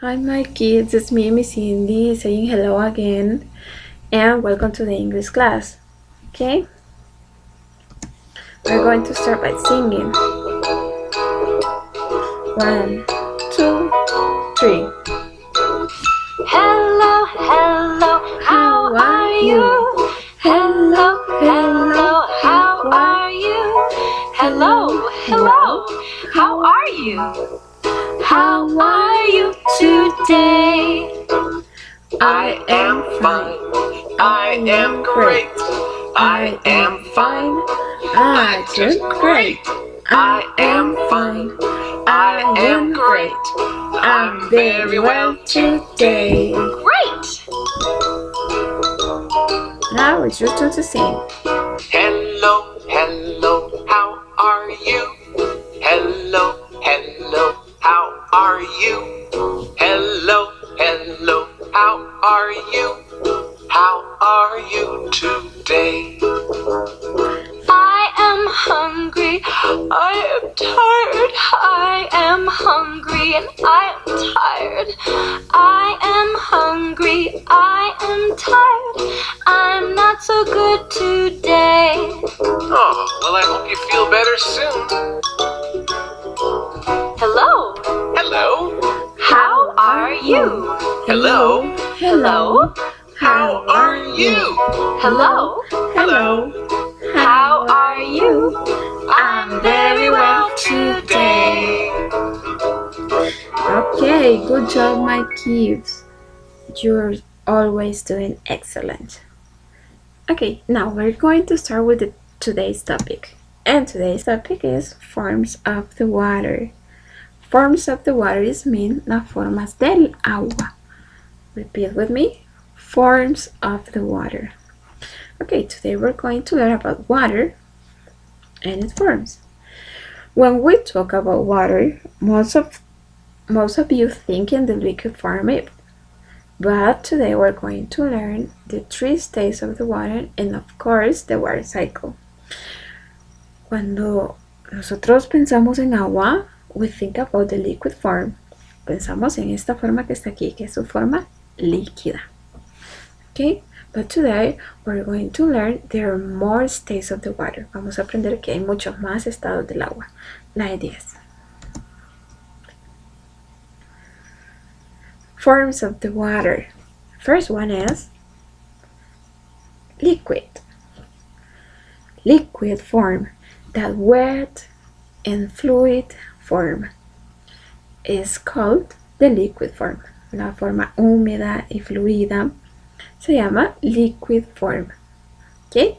Hi, my kids, it's me, Miss Cindy, saying hello again and welcome to the English class. Okay, we're going to start by singing. 1, 2, 3. Hello, hello, how are you? Hello, hello, how are you? Hello, hello, how are you? How are you today? I am fine. I am great. I am fine. I just great. I am fine. I am great. I'm very well today. Great! Now it's your turn to sing. Hello, hello, how are you? Hello, hello, how are you? Hello, hello, how are you? How are you today? I am hungry, I am tired, I am hungry and I am tired. I am hungry, I am tired, I'm not so good today. Oh, well, I hope you feel better soon. Hello, Hello, how are you? hello, Hello, how are you? hello, Hello, how are you? I'm very well today. Okay, good job, my kids. You're always doing excellent. Okay, now we're going to start with today's topic. And today's topic is forms of the water. Forms of the water is mean las formas del agua. Repeat with me. Forms of the water. Okay, today we're going to learn about water and its forms. When we talk about water, most of you think in the liquid form, but today we're going to learn the 3 states of the water and of course the water cycle. Cuando nosotros pensamos en agua, we think about the liquid form. Pensamos en esta forma que está aquí, que es su forma líquida. Okay? But today we're going to learn there are more states of the water. Vamos a aprender que hay muchos más estados del agua. Like this. Forms of the water. First one is liquid. Liquid form. That wet and fluid form is called the liquid form. La forma húmeda y fluida se llama liquid form. Okay?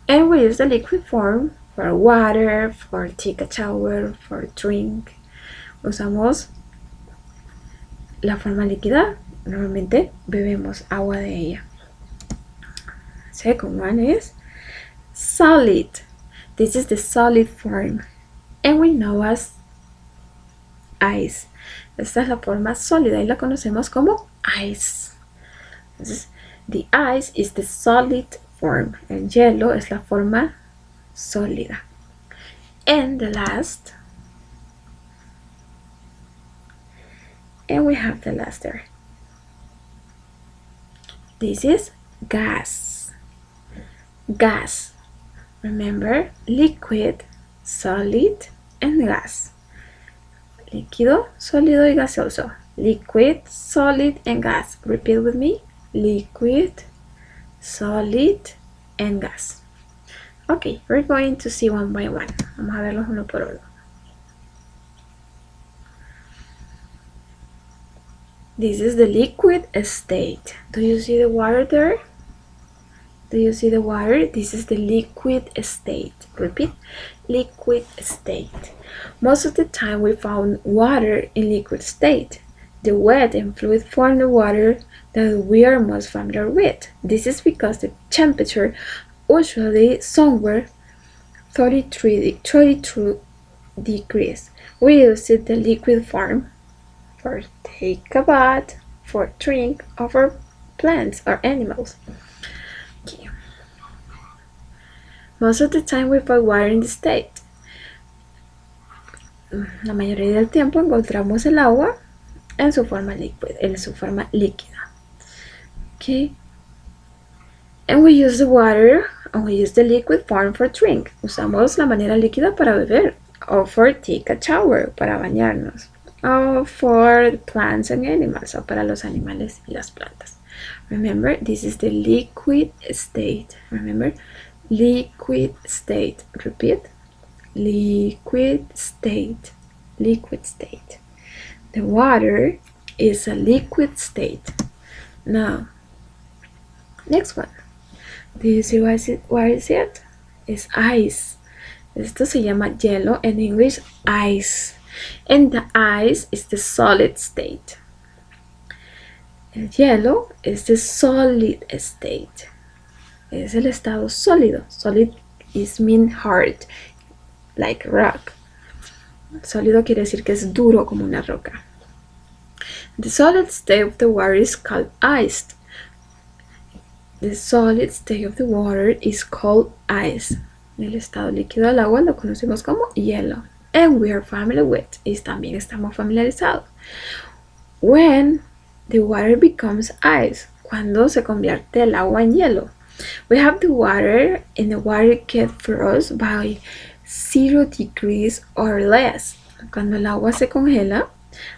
And we use the liquid form for water, for take a shower, for drink. Usamos la forma líquida, normalmente bebemos agua de ella. Second one is solid. This is the solid form and we know as ice. Esta es la forma sólida y la conocemos como ice. Entonces, the ice is the solid form. El hielo es la forma sólida. And the last, and we have the last there. This is gas. Gas. Remember, liquid, solid, and gas. Líquido, sólido y gaseoso. Liquid, solid, and gas. Repeat with me. Liquid, solid, and gas. Okay, we're going to see one by one. Vamos a verlos uno por uno. This is the liquid state. Do you see the water there? Do you see the water? This is the liquid state. Repeat, liquid state. Most of the time we found water in liquid state. The wet and fluid form the water that we are most familiar with. This is because the temperature usually somewhere 32 degrees. We use it the liquid form for take a bath, for drink, or for plants or animals. Okay. Most of the time we find water in the state. La mayoría del tiempo encontramos el agua en su forma líquida. Okay. And we use the water, and we use the liquid form for drink. Usamos la manera líquida para beber, or for take a shower, para bañarnos, or for plants and animals, o para los animales y las plantas. Remember, this is the liquid state. Remember, liquid state. Repeat, liquid state. Liquid state. The water is a liquid state. Now, next one. Do you see what is it? It's ice. Esto se llama hielo, in English ice. And the ice is the solid state. El hielo is the solid state. Es el estado sólido. Solid is mean hard, like rock. Sólido quiere decir que es duro como una roca. The solid state of the water is called ice. The solid state of the water is called ice. El estado líquido del agua lo conocemos como hielo. And we are familiar with. Y también estamos familiarizados. When the water becomes ice. Cuando se convierte el agua en hielo. We have the water, and the water gets frozen by 0 degrees or less. Cuando el agua se congela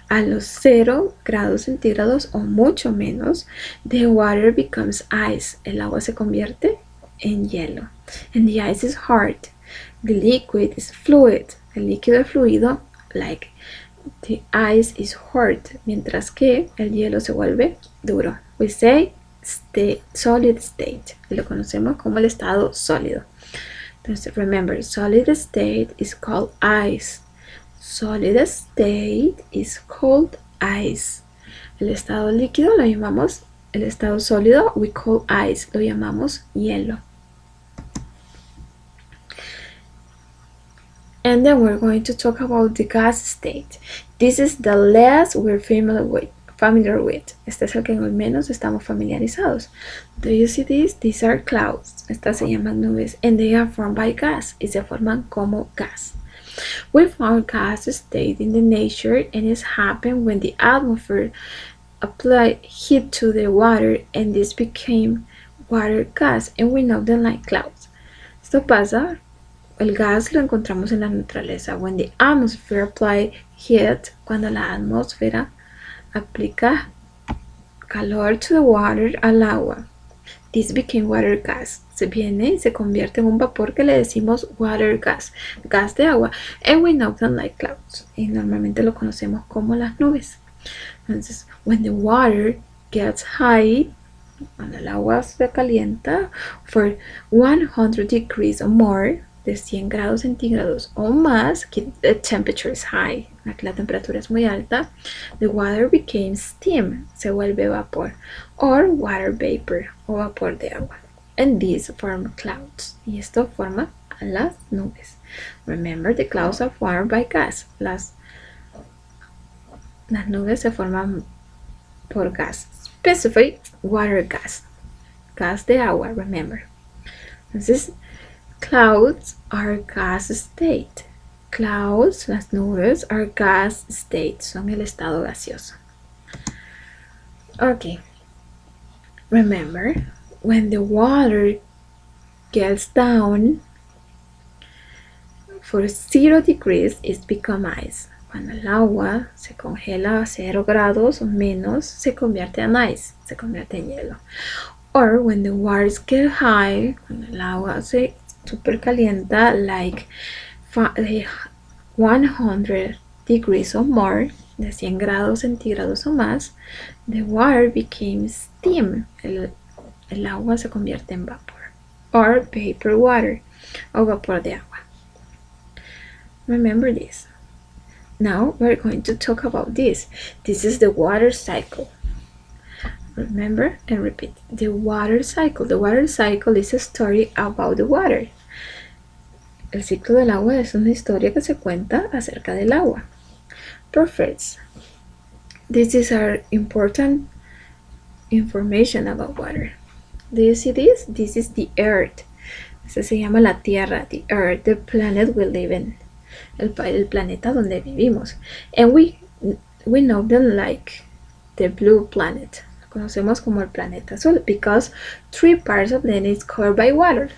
a los 0 grados centígrados o mucho menos, the water becomes ice. El agua se convierte en hielo. And the ice is hard. The liquid is fluid. El líquido es fluido, like the ice is hard. Mientras que el hielo se vuelve duro. We say solid state. Lo conocemos como el estado sólido. Entonces, remember, solid state is called ice. Solid state is called ice. El estado líquido lo llamamos, el estado sólido, we call ice, lo llamamos hielo. And then we're going to talk about the gas state. This is the less we're familiar with. Este es el que menos estamos familiarizados. Do you see this? These are clouds. Estas se llaman nubes, and they are formed by gas. Y se forman como gas. We found gas state in the nature, and it happened when the atmosphere applied heat to the water, and this became water gas, and we know them like clouds. Esto pasa, el gas lo encontramos en la naturaleza. When the atmosphere applied heat, cuando la atmósfera aplica calor to the water, al agua. This became water gas. Se viene y se convierte en un vapor que le decimos water gas, gas de agua. And we know them like clouds. Y normalmente lo conocemos como las nubes. Entonces, when the water gets high, cuando el agua se calienta, for 100 degrees or more, de 100 grados centígrados o más, the temperature is high, la temperatura es muy alta, the water became steam, se vuelve vapor, or water vapor, o vapor de agua. And these form clouds, y esto forma a las nubes. Remember, the clouds are formed by gas. Las nubes se forman por gas. Specific water gas. Gas de agua, remember. Entonces, clouds are gas state. Clouds, las nubes, are gas state. Son el estado gaseoso. Okay. Remember, when the water gets down for 0 degrees, it becomes ice. Cuando el agua se congela a 0 grados o menos, se convierte en ice, se convierte en hielo. Or when the waters get high, cuando el agua se super calienta, like 100 degrees or more, de 100 grados centígrados o más, the water became steam. El agua se convierte en vapor. Or vapor water, o vapor de agua. Remember this. Now we're going to talk about this. This is the water cycle. Remember and repeat. The water cycle. The water cycle is a story about the water. El ciclo del agua es una historia que se cuenta acerca del agua. Perfect. This is our important information about water. Do you see this? This is the earth. Este se llama la tierra, the earth, the planet we live in. El planeta donde vivimos. And we we know them like the blue planet. Lo conocemos como el planeta azul because 3 parts of them is covered by water.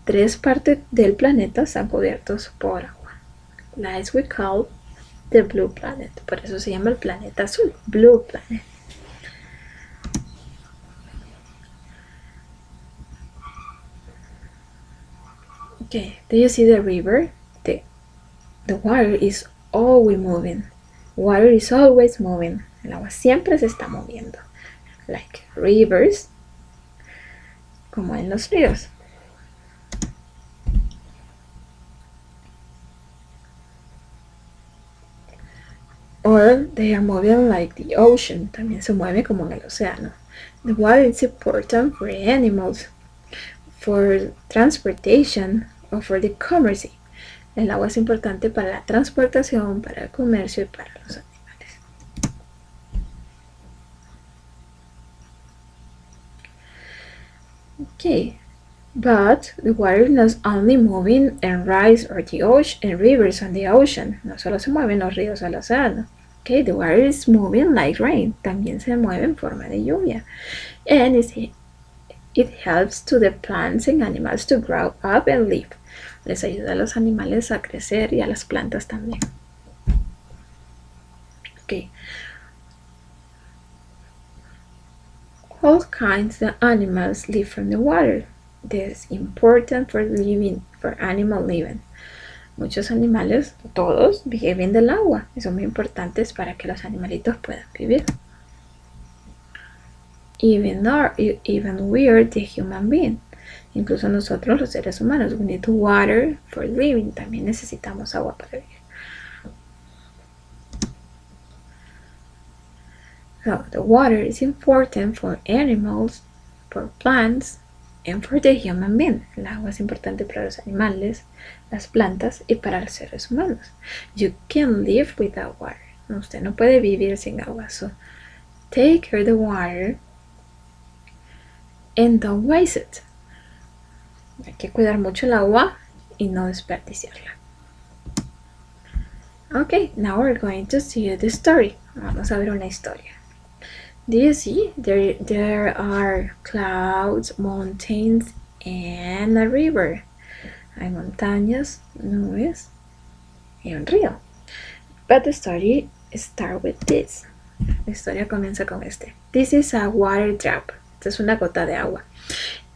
3 partes del planeta están cubiertos por agua. That we call the blue planet. Por eso se llama el planeta azul, blue planet. Okay, do you see the river? The water is always moving. Water is always moving. El agua siempre se está moviendo. Like rivers, como en los ríos. Or they are moving like the ocean. También se mueve como en el océano. The water is important for animals, for transportation, or for the commerce. El agua es importante para la transportación, para el comercio y para los animales. Okay, but the water is not only moving in rivers or the ocean, in rivers on the ocean. No solo se mueven los ríos al océano. Okay, the water is moving like rain. También se mueve en forma de lluvia. And it helps to the plants and animals to grow up and live. Les ayuda a los animales a crecer y a las plantas también. Okay. All kinds of animals live from the water. This is important for animal living. Muchos animales, todos, viven del agua y son muy importantes para que los animalitos puedan vivir. Even we are the human being. Incluso nosotros los seres humanos, we need water for living. También necesitamos agua para vivir. So the water is important for animals, for plants, and for the human being. El agua es importante para los animales, las plantas y para los seres humanos. You can't live without water. Usted no puede vivir sin agua. So take care of the water and don't waste it. Hay que cuidar mucho el agua y no desperdiciarla. Okay, now we're going to see the story. Vamos a ver una historia. Do you see? There are clouds, mountains, and a river. Hay montañas, nubes, y un río. But the story starts with this. La historia comienza con este. This is a water drop. Esta es una gota de agua.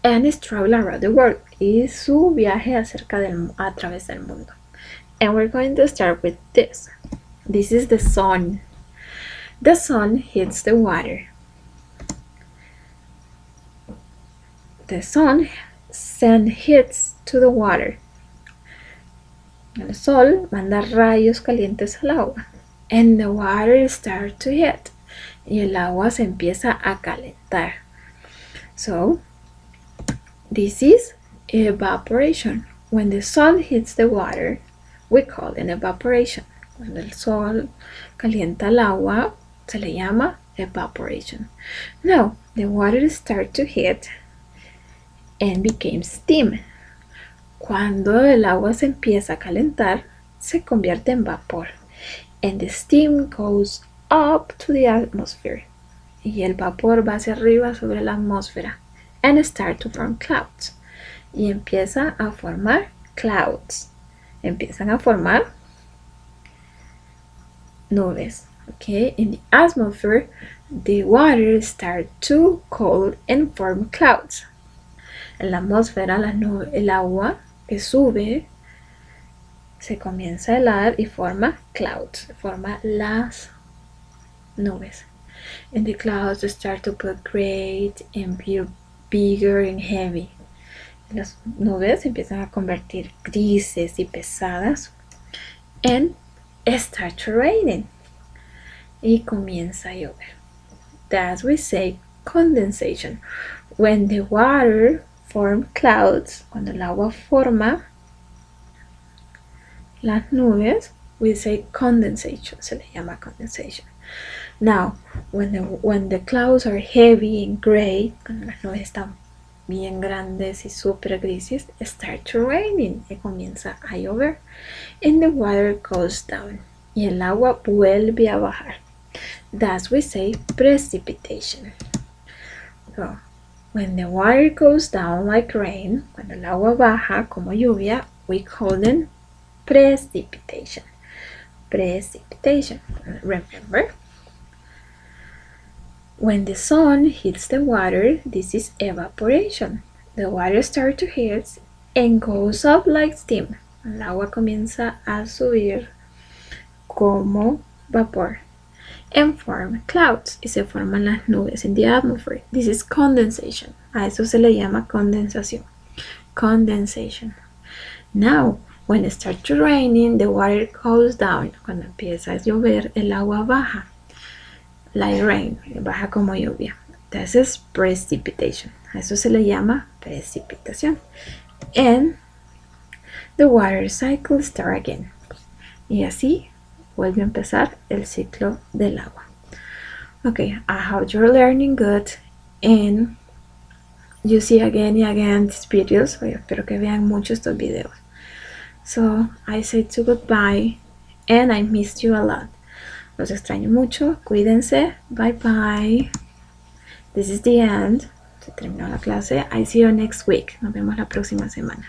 And it's traveling around the world. Y su viaje a través del mundo. And we're going to start with this. This is the sun. The sun hits the water. The sun hits to the water. El sol manda rayos calientes al agua. And the water starts to heat. Y el agua se empieza a calentar. So, this is evaporation. When the sun hits the water, we call it evaporation. Cuando el sol calienta el agua, se le llama evaporation. Now, the water starts to heat and became steam. Cuando el agua se empieza a calentar, se convierte en vapor. And the steam goes up to the atmosphere. Y el vapor va hacia arriba sobre la atmósfera. And start to form clouds. Y empieza a formar clouds. Empiezan a formar nubes. Okay, in the atmosphere, the water starts to cool and form clouds. En la atmósfera, el agua que sube se comienza a helar y forma clouds, forma las nubes. And the clouds start to get great and be bigger and heavy. Las nubes se empiezan a convertir grises y pesadas. And start to raining. Y comienza a llover. That's we say condensation. When the water forms clouds, cuando el agua forma las nubes, we say condensation. Se le llama condensation. Now, when the clouds are heavy and gray, cuando las nubes están bien grandes y super grises, start to raining. Y comienza a llover. And the water goes down. y el agua vuelve a bajar. Thus we say precipitation. So, when the water goes down like rain, cuando el agua baja como lluvia, we call them precipitation. Precipitation. Remember? When the sun hits the water, this is evaporation. The water starts to heat and goes up like steam. El agua comienza a subir como vapor and form clouds y se forman las nubes in the atmosphere. This is condensation. A eso se le llama condensación. Condensation. Now, when it starts to raining, the water goes down. Cuando empieza a llover, el agua baja. Like rain, baja como lluvia. This is precipitation. A eso se le llama precipitación. And the water cycle starts again. Y así vuelve a empezar el ciclo del agua. Okay, I hope you're learning good and you see again and again these videos. Espero que vean mucho estos videos. So, I say to goodbye and I missed you a lot. Los extraño mucho, cuídense, bye bye. This is the end. Se terminó la clase. I see you next week. Nos vemos la próxima semana.